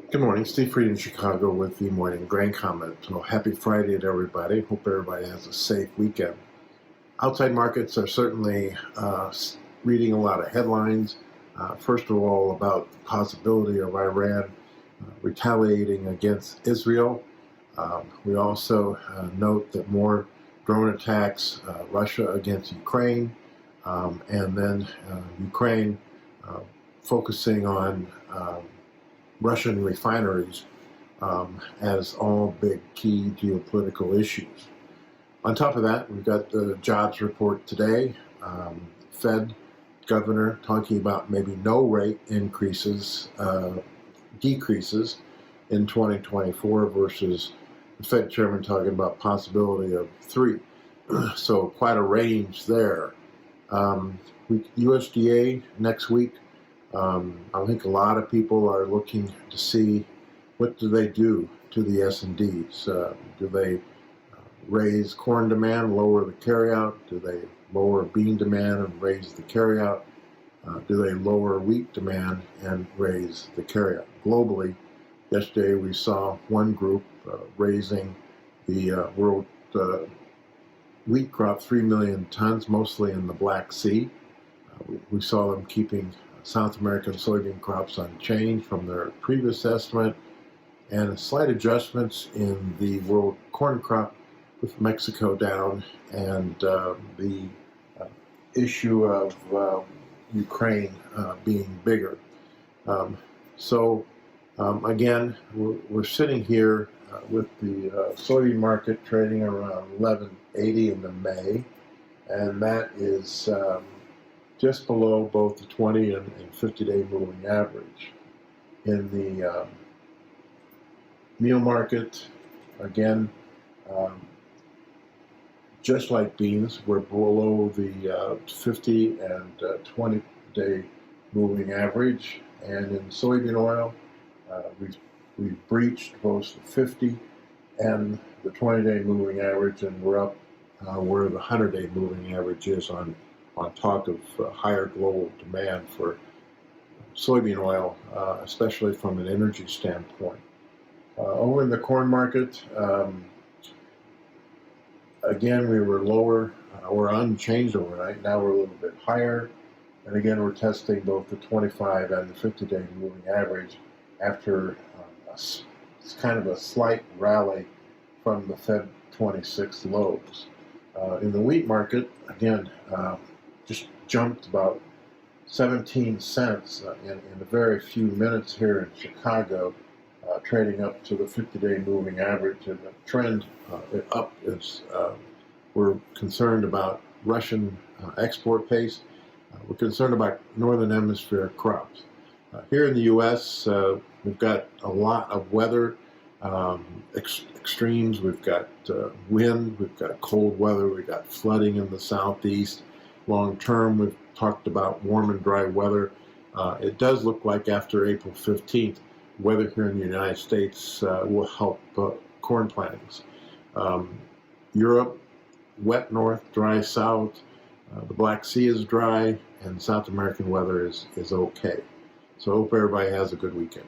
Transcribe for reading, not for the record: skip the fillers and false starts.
Good morning, Steve Freed in Chicago with the Morning Grain Comment. So happy Friday to everybody. Hope everybody has a safe weekend. Outside markets are certainly reading a lot of headlines. First of all, about the possibility of Iran retaliating against Israel. We also note that more drone attacks, Russia against Ukraine, and then Ukraine focusing on Russian refineries as all big key geopolitical issues. On top of that, we've got the jobs report today. Fed governor talking about maybe no rate increases, decreases in 2024 versus the Fed chairman talking about possibility of 3. So quite a range there. USDA next week. I think a lot of people are looking to see what do they do to the S&Ds. Do they raise corn demand, lower the carryout? Do they lower bean demand and raise the carryout? Do they lower wheat demand and raise the carryout? Globally, yesterday we saw one group raising the world wheat crop 3 million tons, mostly in the Black Sea. We saw them keeping South American soybean crops unchanged from their previous estimate, and slight adjustments in the world corn crop with Mexico down, and the issue of Ukraine being bigger. Again, we're sitting here with the soybean market trading around 11.80 in the May, and that is just below both the 20 and 50-day moving average. In the meal market, again, just like beans, we're below the 50 and 20-day moving average. And in soybean oil, we've breached both the 50 and the 20-day moving average, and we're up where the 100-day moving average is on talk of higher global demand for soybean oil, especially from an energy standpoint. Over in the corn market, again, we were lower, we're unchanged overnight. Now we're a little bit higher, and again, we're testing both the 25 and the 50-day moving average after it's kind of a slight rally from the Fed 26 lows. In the wheat market, again, just jumped about 17 cents in a very few minutes here in Chicago, trading up to the 50-day moving average, and the trend up is we're concerned about Russian export pace. We're concerned about Northern Hemisphere crops. Here in the U.S., we've got a lot of weather extremes. We've got wind, we've got cold weather, we've got flooding in the southeast. Long term, we've talked about warm and dry weather. It does look like after April 15th, weather here in the United States will help corn plantings. Europe, wet north, dry south. The Black Sea is dry, and South American weather is okay. So I hope everybody has a good weekend.